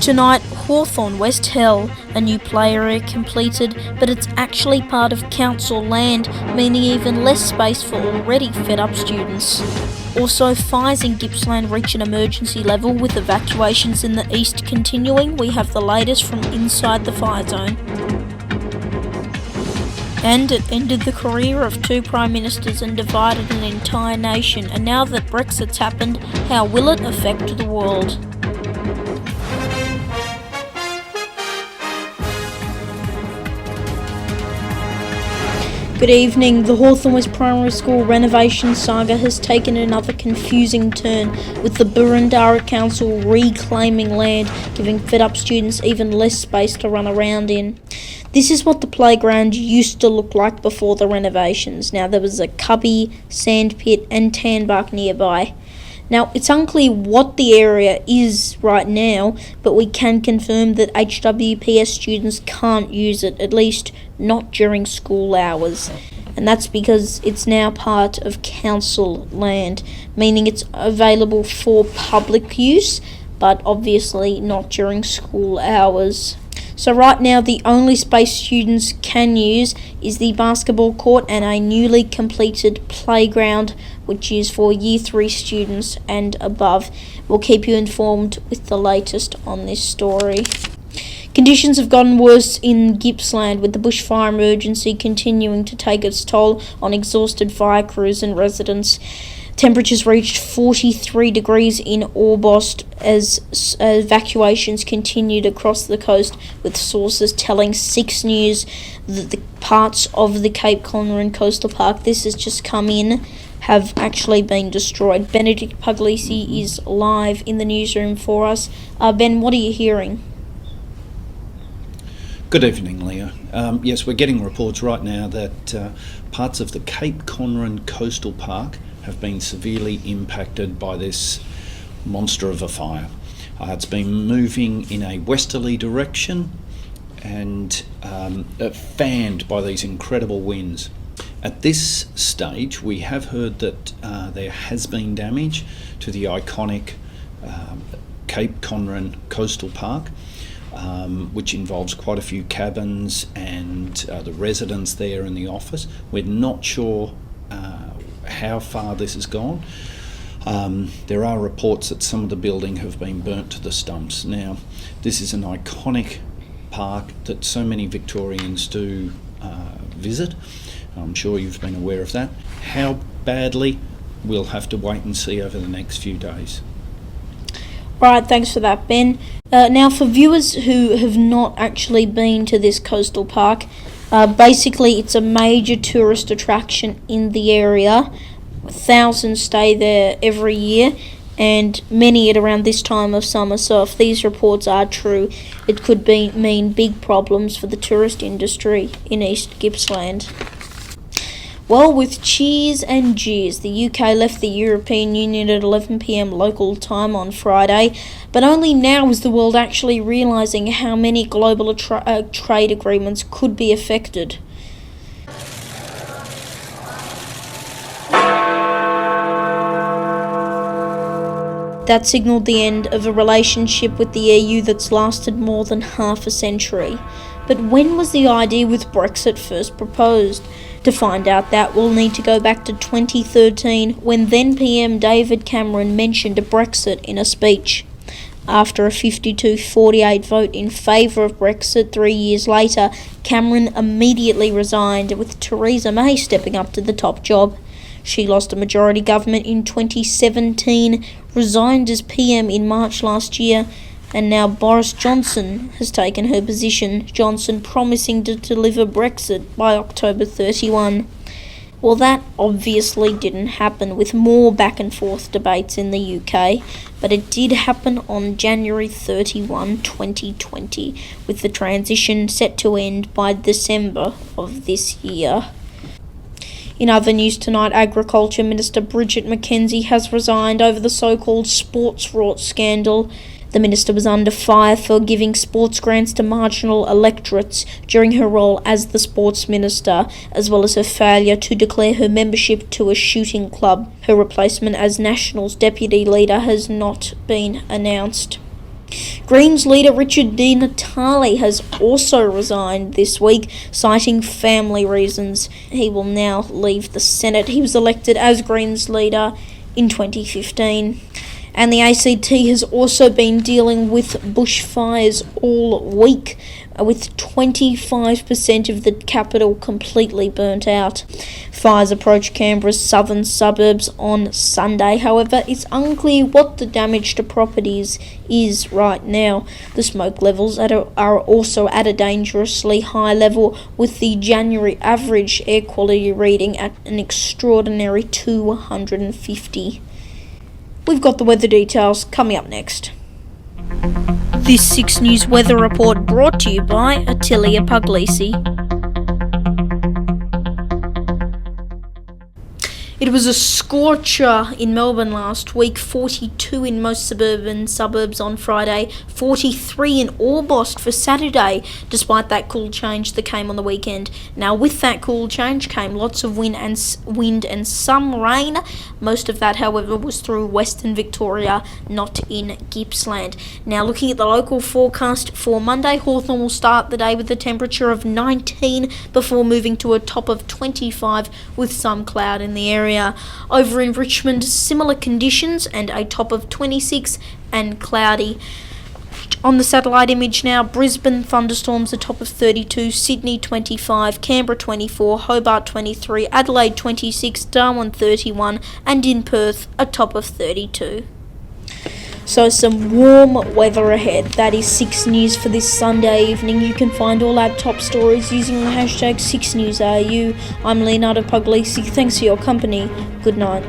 Tonight, Hawthorn West Hill, a new play area completed, but it's actually part of council land, meaning even less space for already fed up students. Also, fires in Gippsland reach an emergency level, with evacuations in the east continuing. We have the latest from inside the fire zone. And it ended the career of two prime ministers and divided an entire nation. And now that Brexit's happened, how will it affect the world? Good evening. The Hawthorn West Primary School renovation saga has taken another confusing turn, with the Boroondara Council reclaiming land, giving fed-up students even less space to run around in. This is what the playground used to look like before the renovations. Now, there was a cubby, sandpit and tanbark nearby. Now, it's unclear what the area is right now, but we can confirm that HWPS students can't use it, at least not during school hours. And that's because it's now part of council land, meaning it's available for public use, but obviously not during school hours. So right now, the only space students can use is the basketball court and a newly completed playground, which is for Year 3 students and above. We'll keep you informed with the latest on this story. Conditions have gotten worse in Gippsland, with the bushfire emergency continuing to take its toll on exhausted fire crews and residents. Temperatures reached 43 degrees in Orbost as evacuations continued across the coast, with sources telling 6 News that the parts of the Cape Conran coastal park this has just come in have actually been destroyed. BENEDICT Puglisi is live in the newsroom for us. Ben, what are you hearing? Good evening, Leah. Yes, we're getting reports right now that parts of the Cape Conran coastal park have been severely impacted by this monster of a fire. It's been moving in a westerly direction and fanned by these incredible winds. At this stage, we have heard that there has been damage to the iconic Cape Conran coastal park, which involves quite a few cabins and the residents there in the office. We're not sure how far this has gone. There are reports that some of the building have been burnt to the stumps. Now, this is an iconic park that so many Victorians do visit. I'm sure you've been aware of that. How badly, we'll have to wait and see over the next few days. Right, thanks for that, Ben. Now, for viewers who have not actually been to this coastal park, basically it's a major tourist attraction in the area. Thousands stay there every year, and many at around this time of summer. So if these reports are true, it could mean big problems for the tourist industry in East Gippsland. Well, with cheers and jeers, the UK left the European Union at 11 p.m. local time on Friday, but only now is the world actually realising how many global trade agreements could be affected. That signalled the end of a relationship with the EU that's lasted more than half a century. But when was the idea with Brexit first proposed? To find out that, we'll need to go back to 2013, when then PM David Cameron mentioned Brexit in a speech. After a 52-48 vote in favour of Brexit 3 years later, Cameron immediately resigned, with Theresa May stepping up to the top job. She lost a majority government in 2017, resigned as PM in March last year, and now Boris Johnson has taken her position, Johnson promising to deliver Brexit by October 31. Well, that obviously didn't happen, with more back and forth debates in the UK, but it did happen on January 31, 2020, with the transition set to end by December of this year. In other news tonight, Agriculture Minister Bridget McKenzie has resigned over the so-called sports rort scandal. The minister was under fire for giving sports grants to marginal electorates during her role as the sports minister, as well as her failure to declare her membership to a shooting club. Her replacement as Nationals deputy leader has not been announced. Greens leader Richard Di Natale has also resigned this week, citing family reasons. He will now leave the Senate. He was elected as Greens leader in 2015. And the ACT has also been dealing with bushfires all week, with 25% of the capital completely burnt out. Fires approached Canberra's southern suburbs on Sunday. However, it's unclear what the damage to properties is right now. The smoke levels are also at a dangerously high level, with the January average air quality reading at an extraordinary 250. We've got the weather details coming up next. This 6 News weather report brought to you by Puglisi. It was a scorcher in Melbourne last week, 42 in most suburban suburbs on Friday, 43 in Orbost for Saturday, despite that cool change that came on the weekend. Now, with that cool change came lots of wind and some rain. Most of that, however, was through Western Victoria, not in Gippsland. Now, looking at the local forecast for Monday, Hawthorn will start the day with a temperature of 19 before moving to a top of 25 with some cloud in the area. Over in Richmond, similar conditions and a top of 26 and cloudy. On the satellite image now, Brisbane thunderstorms a top of 32, Sydney 25, Canberra 24, Hobart 23, Adelaide 26, Darwin 31, and in Perth a top of 32. So some warm weather ahead. That is 6 News for this Sunday evening. You can find all our top stories using the hashtag 6NewsRU. I'm Leonardo Puglisi. Thanks for your company. Good night.